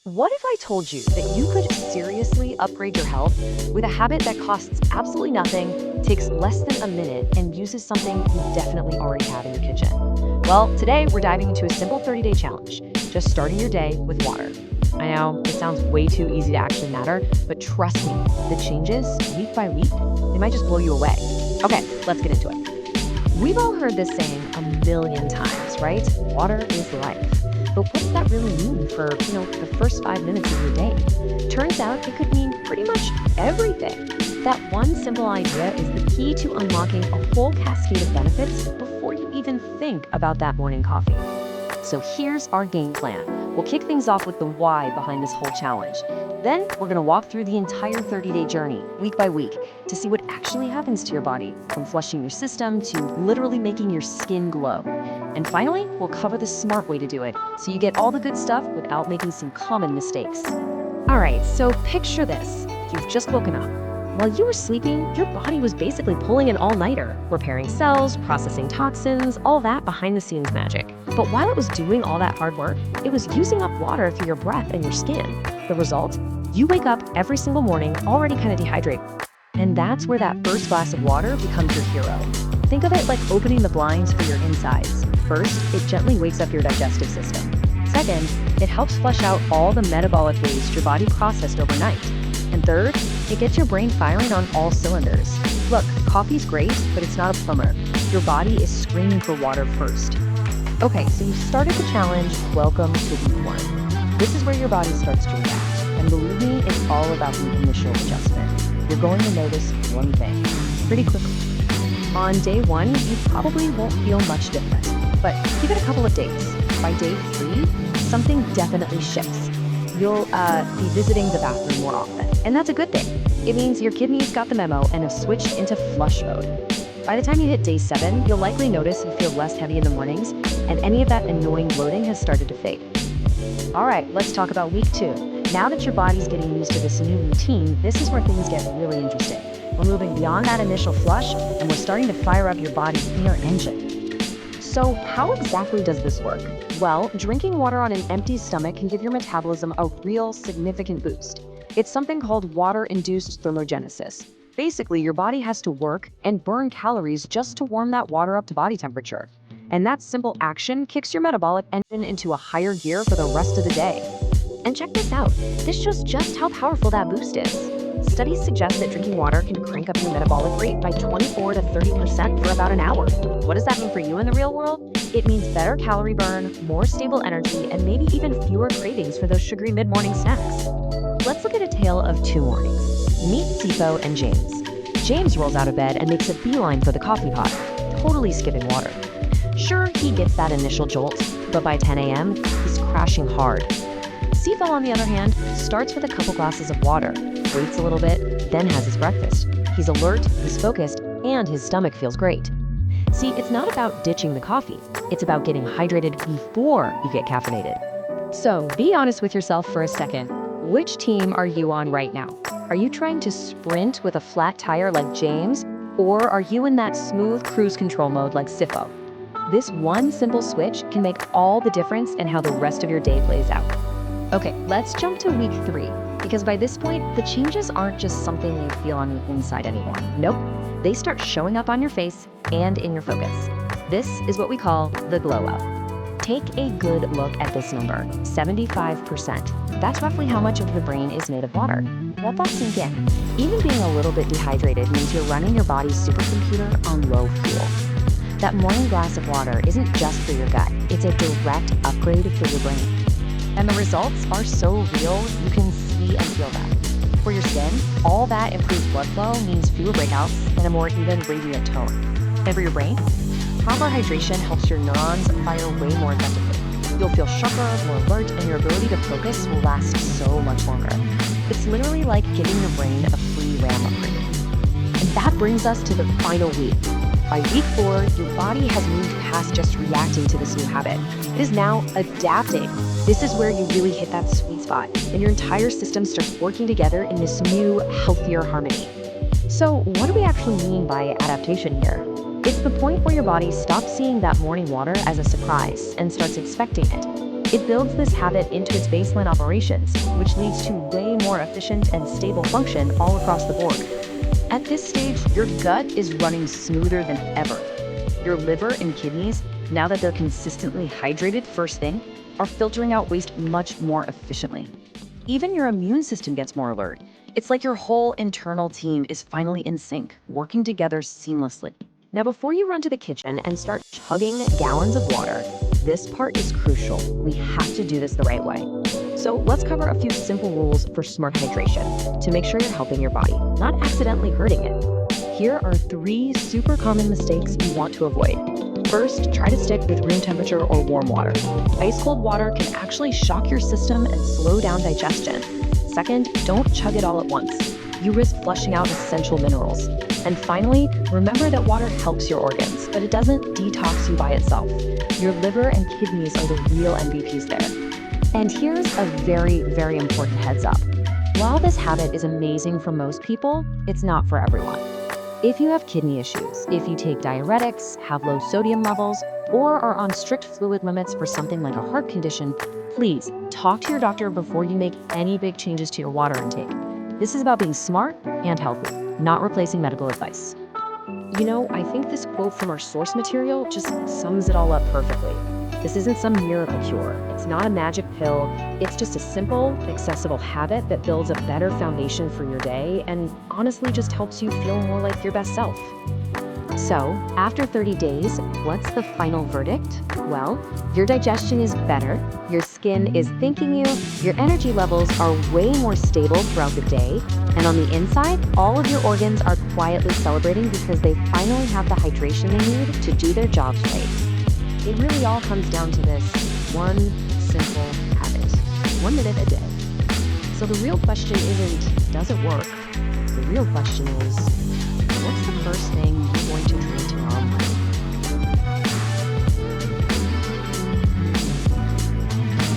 What if I told you that you could seriously upgrade your health with a habit that costs absolutely nothing, takes less than a minute, and uses something you definitely already have in your kitchen? Well, today we're diving into a simple 30-day challenge, just starting your day with water. I know, it sounds way too easy to actually matter, but trust me, the changes, week by week, they might just blow you away. Okay, let's get into it. We've all heard this saying a million times, right? Water is life. But what does that really mean for, the first 5 minutes of your day? Turns out it could mean pretty much everything. That one simple idea is the key to unlocking a whole cascade of benefits before you even think about that morning coffee. So here's our game plan. We'll kick things off with the why behind this whole challenge. Then we're going to walk through the entire 30-day journey, week by week, to see what actually happens to your body, from flushing your system to literally making your skin glow. And finally, we'll cover the smart way to do it, so you get all the good stuff without making some common mistakes. All right, so picture this. You've just woken up. While you were sleeping, your body was basically pulling an all-nighter, repairing cells, processing toxins, all that behind-the-scenes magic. But while it was doing all that hard work, it was using up water through your breath and your skin. The result? You wake up every single morning already kind of dehydrated. And that's where that first glass of water becomes your hero. Think of it like opening the blinds for your insides. First, it gently wakes up your digestive system. Second, it helps flush out all the metabolic waste your body processed overnight. And third, it gets your brain firing on all cylinders. Look, coffee's great, but it's not a plumber. Your body is screaming for water first. Okay, so you've started the challenge. Welcome to week 1. This is where your body starts to react. And believe me, it's all about the initial adjustment. You're going to notice one thing pretty quickly. On day 1, you probably won't feel much different, but give it a couple of days. By day 3, something definitely shifts. You'll be visiting the bathroom more often, and that's a good thing. It means your kidneys got the memo and have switched into flush mode. By the time you hit day 7, you'll likely notice you feel less heavy in the mornings, and any of that annoying bloating has started to fade. All right, let's talk about week 2. Now that your body's getting used to this new routine, this is where things get really interesting. We're moving beyond that initial flush, and we're starting to fire up your body's inner engine. So how exactly does this work? Well, drinking water on an empty stomach can give your metabolism a real significant boost. It's something called water-induced thermogenesis. Basically, your body has to work and burn calories just to warm that water up to body temperature. And that simple action kicks your metabolic engine into a higher gear for the rest of the day. And check this out. This shows just how powerful that boost is. Studies suggest that drinking water can crank up your metabolic rate by 24 to 30% for about an hour. What does that mean for you in the real world? It means better calorie burn, more stable energy, and maybe even fewer cravings for those sugary mid-morning snacks. Let's look at a tale of 2 mornings. Meet Sifo and James. James rolls out of bed and makes a beeline for the coffee pot, totally skipping water. Sure, he gets that initial jolt, but by 10 a.m., he's crashing hard. Sifo, on the other hand, starts with a couple glasses of water, waits a little bit, then has his breakfast. He's alert, he's focused, and his stomach feels great. See, it's not about ditching the coffee. It's about getting hydrated before you get caffeinated. So be honest with yourself for a second. Which team are you on right now? Are you trying to sprint with a flat tire like James? Or are you in that smooth cruise control mode like Sifo? This one simple switch can make all the difference in how the rest of your day plays out. Okay, let's jump to week 3, because by this point, the changes aren't just something you feel on the inside anymore. Nope, they start showing up on your face and in your focus. This is what we call the glow up. Take a good look at this number, 75%. That's roughly how much of your brain is made of water. Let that sink in. Even being a little bit dehydrated means you're running your body's supercomputer on low fuel. That morning glass of water isn't just for your gut, it's a direct upgrade for your brain. And the results are so real, you can see and feel that. For your skin, all that improved blood flow means fewer breakouts and a more even radiant tone. And for your brain, proper hydration helps your neurons fire way more effectively. You'll feel sharper, more alert, and your ability to focus will last so much longer. It's literally like giving your brain a free RAM upgrade. And that brings us to the final week. By week 4, your body has moved past just reacting to this new habit. It is now adapting. This is where you really hit that sweet spot, and your entire system starts working together in this new, healthier harmony. So what do we actually mean by adaptation here? It's the point where your body stops seeing that morning water as a surprise and starts expecting it. It builds this habit into its baseline operations, which leads to way more efficient and stable function all across the board. At this stage, your gut is running smoother than ever. Your liver and kidneys, now that they're consistently hydrated first thing, are filtering out waste much more efficiently. Even your immune system gets more alert. It's like your whole internal team is finally in sync, working together seamlessly. Now, before you run to the kitchen and start chugging gallons of water, this part is crucial. We have to do this the right way. So let's cover a few simple rules for smart hydration to make sure you're helping your body, not accidentally hurting it. Here are 3 super common mistakes you want to avoid. First, try to stick with room temperature or warm water. Ice cold water can actually shock your system and slow down digestion. Second, don't chug it all at once. You risk flushing out essential minerals. And finally, remember that water helps your organs, but it doesn't detox you by itself. Your liver and kidneys are the real MVPs there. And here's a very, very important heads up. While this habit is amazing for most people, it's not for everyone. If you have kidney issues, if you take diuretics, have low sodium levels, or are on strict fluid limits for something like a heart condition, please talk to your doctor before you make any big changes to your water intake. This is about being smart and healthy, not replacing medical advice. You know, I think this quote from our source material just sums it all up perfectly. This isn't some miracle cure. It's not a magic pill. It's just a simple, accessible habit that builds a better foundation for your day and honestly just helps you feel more like your best self. So, after 30 days, what's the final verdict? Well, your digestion is better, your skin is thanking you, your energy levels are way more stable throughout the day, and on the inside, all of your organs are quietly celebrating because they finally have the hydration they need to do their jobs right. It really all comes down to this one simple habit, 1 minute a day. So the real question isn't, does it work? The real question is,